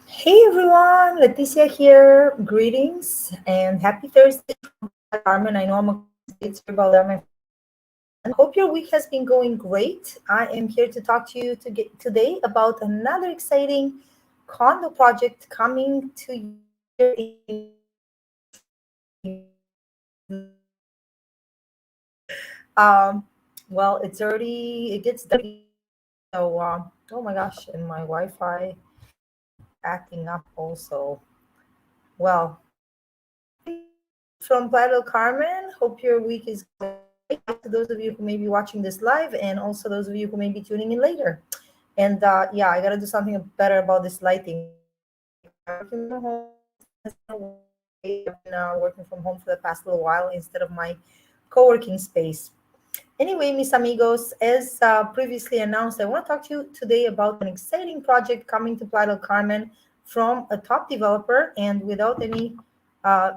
Hey everyone, Leticia here. Greetings and happy Thursday from Carmen. I know I'm a States here about that. Hope your week has been going great. I am here to talk to you today about another exciting condo project coming to you here in. Um, well, it gets dirty. So, oh my gosh, and my Wi-Fi acting up also. Well, from Playa del Carmen. Hope your week is great. To those of you who may be watching this live, and also those of you who may be tuning in later. And yeah, I gotta do something better about this lighting. Working from home. I've been working from home for the past little while instead of my co-working space. Anyway, mis amigos, as previously announced, I want to talk to you today about an exciting project coming to Playa del Carmen from a top developer. And without any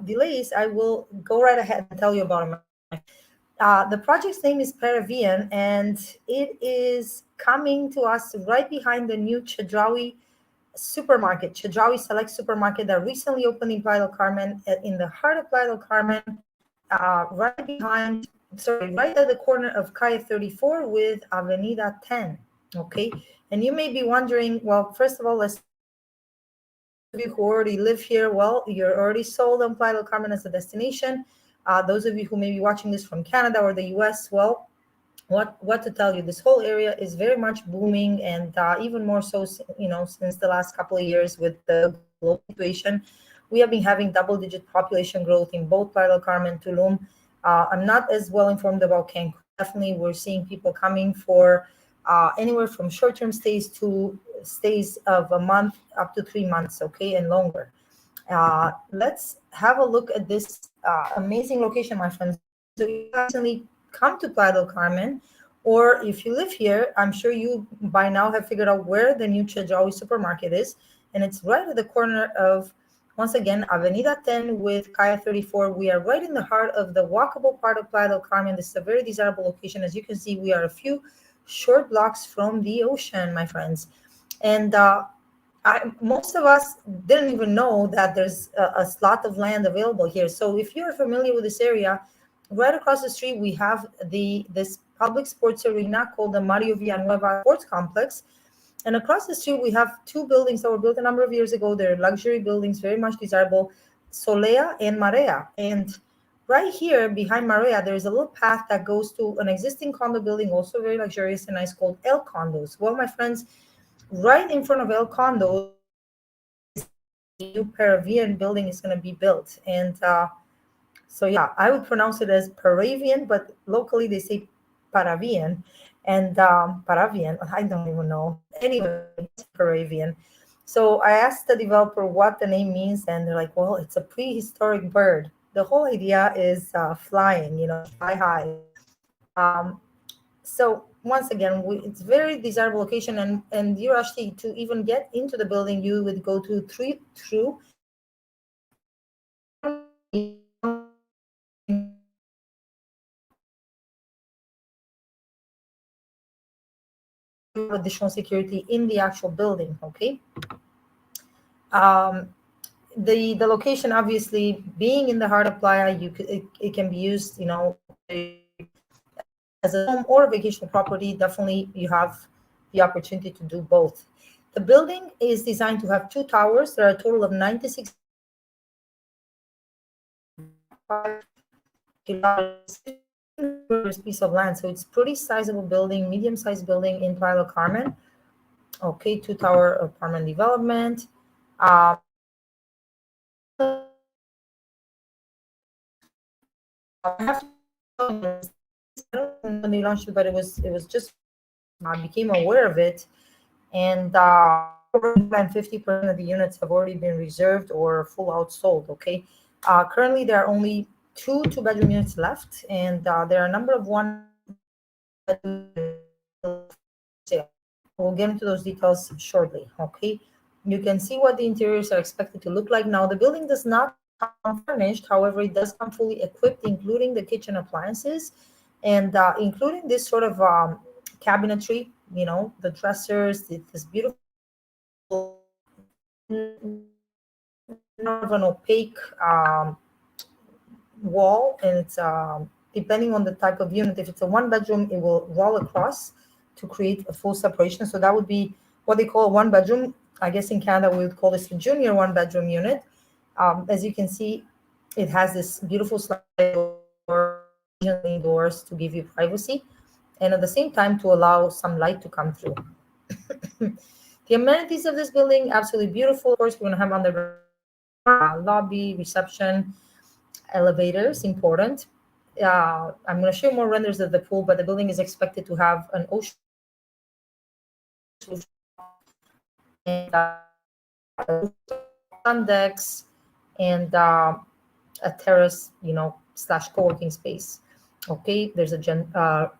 delays, I will go right ahead and tell you about it. The project's name is Paravan, and it is coming to us right behind the new Chedraui supermarket, Chedraui Select supermarket that recently opened in Playa del Carmen, in the heart of Playa del Carmen, right behind, sorry, right at the corner of Calle 34 with Avenida 10. Okay. And you may be wondering, well, first of all, let's of you who already live here, well, you're already sold on Playa del Carmen as a destination. Those of you who may be watching this from Canada or the US, well, what to tell you? This whole area is very much booming, and even more so, since the last couple of years with the global situation, we have been having double-digit population growth in both Playa del Carmen and Tulum. I'm not as well informed about Cancun. Definitely, we're seeing people coming for anywhere from short-term stays to stays of a month up to 3 months, okay, and longer. Let's have a look at this amazing location, my friends. So you recently come to Playa del Carmen, or if you live here, I'm sure you by now have figured out where the new Chedraui supermarket is, and it's right at the corner of, once again, Avenida 10 with Calle 34. We are right in the heart of the walkable part of Playa del Carmen. This is a very desirable location. As you can see, we are a few short blocks from the ocean, my friends. And most of us didn't even know that there's a slot of land available here. So if you're familiar with this area, right across the street we have this public sports arena called the Mario Villanueva Sports Complex. And across the street we have two buildings that were built a number of years ago. They're luxury buildings, very much desirable, Solea and Marea. And right here behind Marea, there's a little path that goes to an existing condo building, also very luxurious and nice, called El Condos. Well, my friends, right in front of El Condos, new Paravian building is going to be built. And so, yeah, I would pronounce it as Paravian, but locally they say Paravian. And Paravian, I don't even know. Anyway, it's Paravian. So I asked the developer what the name means, and they're like, well, it's a prehistoric bird. The whole idea is flying, fly high. Um, so once again, it's very desirable location, and you actually, to even get into the building, you would go to three through additional security in the actual building. Okay. um, the location, obviously being in the heart of Playa, it can be used, as a home or a vacation property. Definitely you have the opportunity to do both. The building is designed to have two towers. There are a total of 96 piece of land. So it's pretty sizable building, medium-sized building in Playa del Carmen. Okay, two-tower apartment development. I have to, when they launched it, but it was just, I became aware of it, and 50% of the units have already been reserved or full out sold. Okay, currently there are only two-bedroom units left, and there are a number of one. We'll get into those details shortly. Okay, you can see what the interiors are expected to look like. Now, the building does not come furnished. However, it does come fully equipped, including the kitchen appliances, and including this sort of cabinetry. The dressers, this beautiful not of an opaque wall, and it's depending on the type of unit. If it's a one bedroom, it will roll across to create a full separation. So that would be what they call a one bedroom. I guess in Canada we would call this a junior one bedroom unit. As you can see, it has this beautiful sliding doors to give you privacy, and at the same time to allow some light to come through. The amenities of this building, absolutely beautiful. Of course, we're going to have underground lobby, reception, elevators, important. I'm going to show you more renders of the pool, but the building is expected to have an ocean and sun decks and a terrace, slash co-working space. Okay, there's a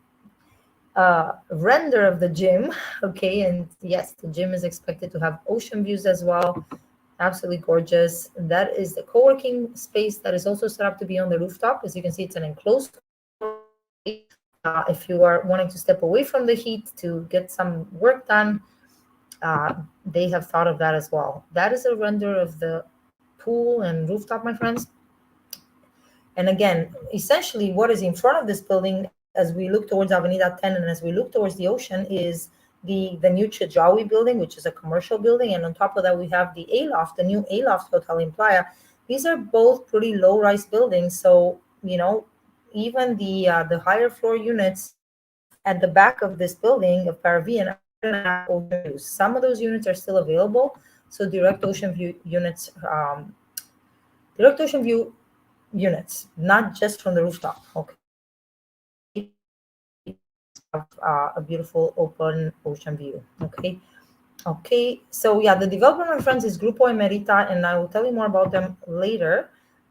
render of the gym. Okay, and yes, the gym is expected to have ocean views as well. Absolutely gorgeous. That is the co-working space that is also set up to be on the rooftop. As you can see, it's an enclosed. If you are wanting to step away from the heat to get some work done, they have thought of that as well. That is a render of the pool and rooftop, my friends. And again, essentially what is in front of this building as we look towards Avenida 10 and as we look towards the ocean is the new Chedraui building, which is a commercial building. And on top of that, we have the A-Loft, the new A-Loft hotel in Playa. These are both pretty low-rise buildings. So, even the higher floor units at the back of this building of Paravan are going to have ocean views. Some of those units are still available. So direct ocean view units, not just from the rooftop. Okay. A beautiful open ocean view. Okay, so yeah, the developer, my friends, is Grupo Emerita, and I will tell you more about them later.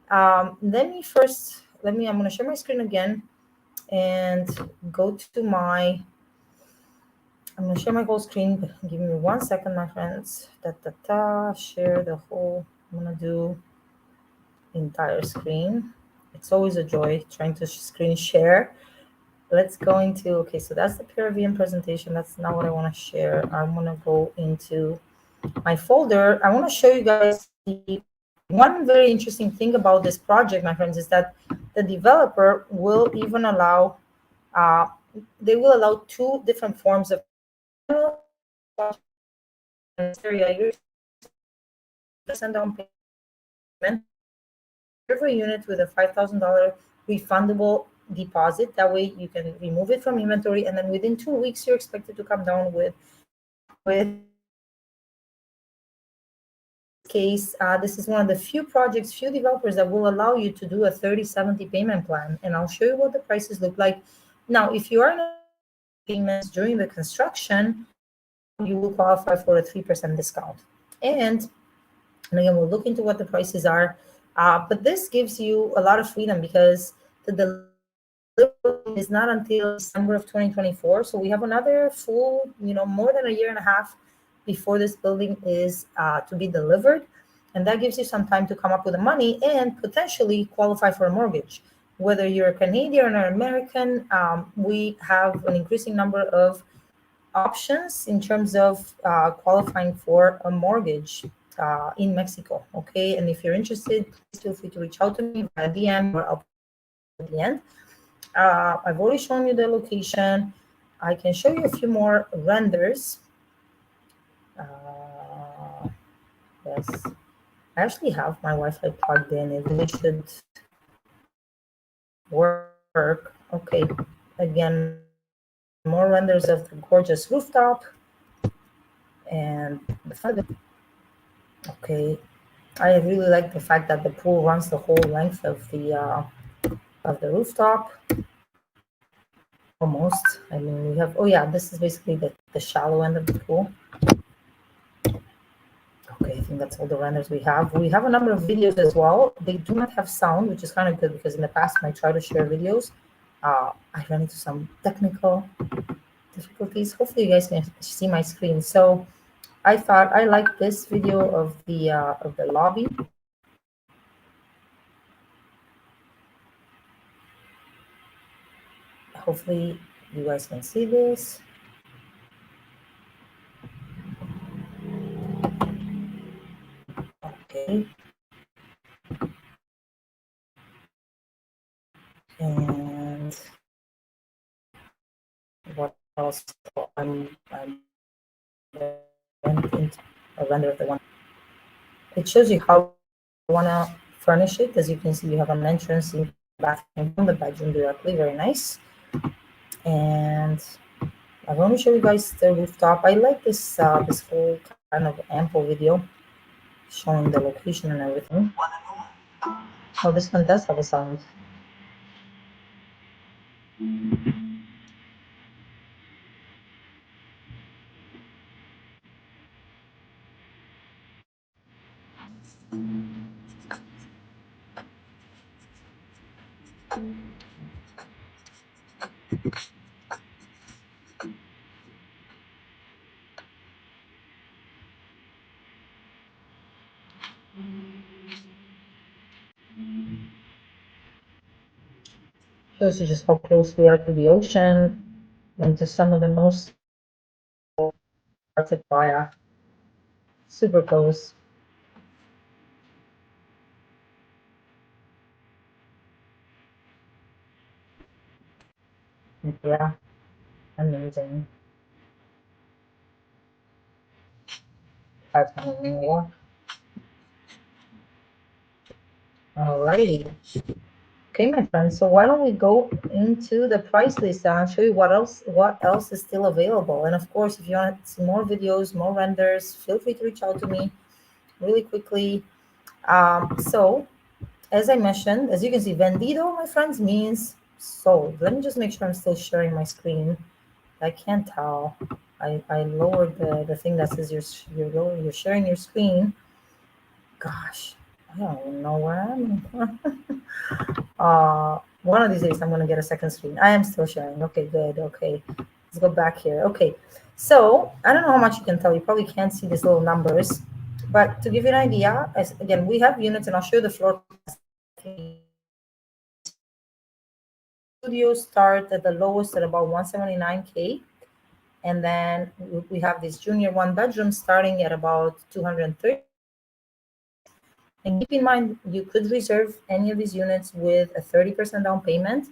I'm going to share my screen again and go to I'm going to share my whole screen. Give me 1 second, my friends. Share the whole. I'm going to do the entire screen. It's always a joy trying to screen share. Let's go into, okay, so that's the Paravan presentation. That's not what I want to share. I'm going to go into my folder. I want to show you guys one very interesting thing about this project, my friends, is that the developer will even allow, they will allow two different forms of down payment, every unit with a $5,000 refundable deposit. That way you can remove it from inventory, and then within 2 weeks you're expected to come down with case. This is one of the few developers that will allow you to do a 30/70 payment plan, and I'll show you what the prices look like. Now, if you are in payments during the construction, you will qualify for a 3% discount. And again, we'll look into what the prices are. But this gives you a lot of freedom because the delivery is not until December of 2024. So we have another full, more than a year and a half before this building is to be delivered. And that gives you some time to come up with the money and potentially qualify for a mortgage. Whether you're a Canadian or American, we have an increasing number of options in terms of qualifying for a mortgage in Mexico. Okay, and if you're interested, please feel free to reach out to me via DM or I'll put at the end. I've already shown you the location. I can show you a few more renders. Yes, I actually have my Wi-Fi plugged in. It really should work. Okay, again, more renders of the gorgeous rooftop and the front. Okay, I really like the fact that the pool runs the whole length of the rooftop. Almost. I mean, we have. Oh yeah, this is basically the shallow end of the pool. Okay, I think that's all the renders we have. We have a number of videos as well. They do not have sound, which is kind of good because in the past when I tried to share videos, I ran into some technical difficulties. Hopefully you guys can see my screen. So I thought I liked this video of the lobby. Hopefully you guys can see this. And what else? I'm went into a render of the one. It shows you how you want to furnish it. As you can see, you have an entrance in the bathroom from the bedroom directly. Very nice. And I want to show you guys the rooftop. I like this whole kind of ample video showing the location and everything. Oh, this one does have a sound. Shows you just how close we are to the ocean and to some of the most parts of Playa. Super close. Yeah, amazing. 5 minute walk. Alrighty. Okay, my friends. So why don't we go into the price list and show you what else is still available. And of course, if you want to see more videos, more renders, feel free to reach out to me really quickly. So as I mentioned, as you can see, vendido, my friends, means sold. Let me just make sure I'm still sharing my screen. I can't tell. I lowered the thing that says you're sharing your screen. Gosh, I don't even know where I'm. One of these days I'm gonna get a second screen. I am still sharing. Okay, good. Okay, let's go back here. Okay, so I don't know how much you can tell. You probably can't see these little numbers, but to give you an idea, again, we have units, and I'll show you the floor. Studios start at the lowest at about 179K, and then we have this junior one bedroom starting at about 230. And keep in mind, you could reserve any of these units with a 30% down payment.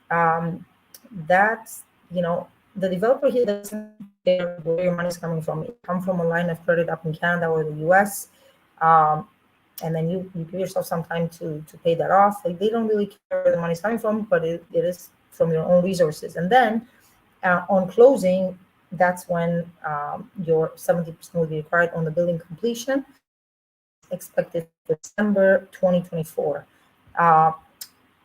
Um, that's, the developer here doesn't care where your money is coming from. It comes from a line of credit up in Canada or the US. Um, and then you give yourself some time to pay that off. Like, they don't really care where the money is coming from, but it is from your own resources. And then on closing, that's when your 70% will be required on the building completion, expected December 2024. Uh,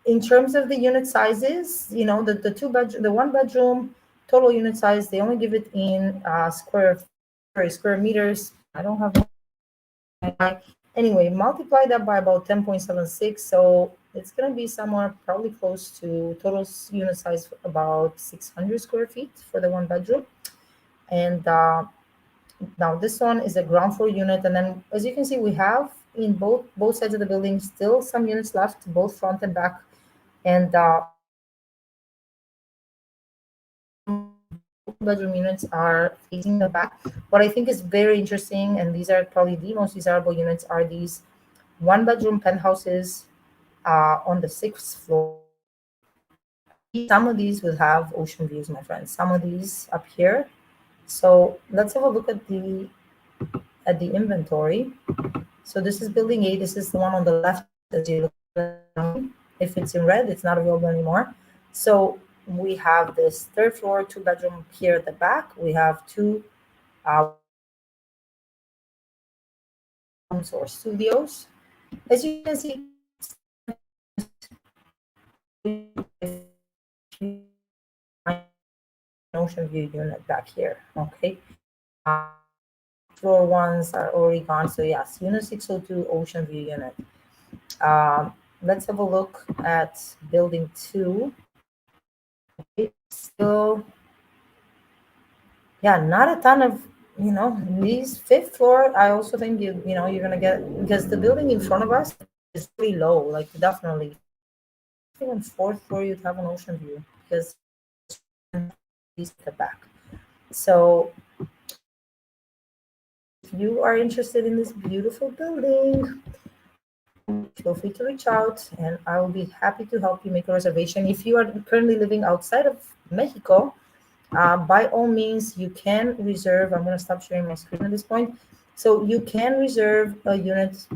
in terms of the unit sizes, the one bedroom total unit size, they only give it in square meters. I don't have anyway, multiply that by about 10.76, so it's going to be somewhere probably close to total unit size about 600 square feet for the one bedroom. And now this one is a ground floor unit, and then as you can see, we have in both sides of the building still some units left, both front and back. And bedroom units are facing the back. What I think is very interesting, and these are probably the most desirable units, are these one bedroom penthouses on the 6th floor. Some of these will have ocean views, my friends. Some of these up here. So let's have a look at the inventory. So this is building A. This is the one on the left as you look at it. If it's in red, it's not available anymore. So we have this 3rd floor, 2 bedroom here at the back. We have two rooms or studios. As you can see, ocean view unit back here. Okay. Floor ones are already gone. So yes, unit 602 ocean view unit. Let's have a look at building 2. Okay. Still, yeah, not a ton of, these 5th floor. I also think you're gonna get, because the building in front of us is pretty low. Like, definitely, even 4th floor you'd have an ocean view because it's at the back. So you are interested in this beautiful building, feel free to reach out and I will be happy to help you make a reservation. If you are currently living outside of Mexico, by all means, you can reserve. I'm going to stop sharing my screen at this point. So you can reserve a unit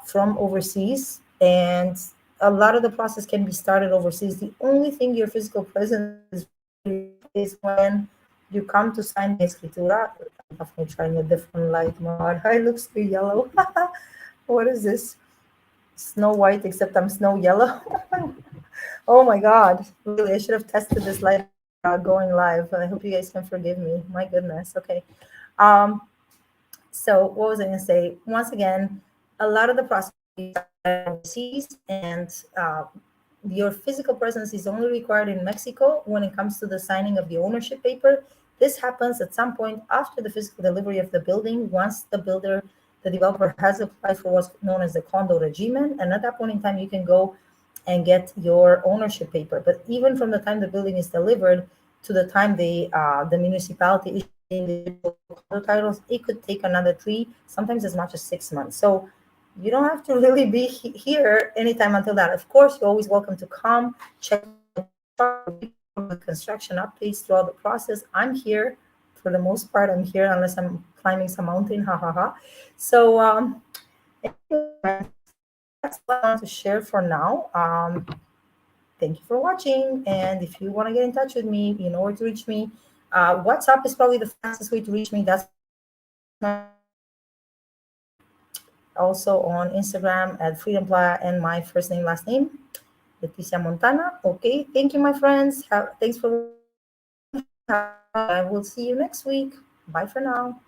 from overseas, and a lot of the process can be started overseas. The only thing your physical presence is when you come to sign the escritura. I'm definitely trying a different light. My God, I look so yellow. What is this? Snow White, except I'm snow yellow. Oh my God, really, I should have tested this light going live. I hope you guys can forgive me. My goodness. Okay. Um, so what was I going to say? Once again, a lot of the process is overseas, and your physical presence is only required in Mexico when it comes to the signing of the ownership paper. This happens at some point after the physical delivery of the building, once the developer has applied for what's known as the condo regime, and at that point in time, you can go and get your ownership paper. But even from the time the building is delivered to the time the municipality issues the condo titles, it could take another 3, sometimes as much as 6 months. So you don't have to really be here anytime until that. Of course, you're always welcome to come check the construction updates throughout the process. I'm here for the most part. I'm here unless I'm climbing some mountain. Ha ha ha. So that's what I want to share for now. Thank you for watching. And if you want to get in touch with me, you know where to reach me. WhatsApp is probably the fastest way to reach me. That's also on Instagram at Freedom Playa and my first name, last name, Leticia Montana. Okay, thank you, my friends. Thanks for watching. I will see you next week. Bye for now.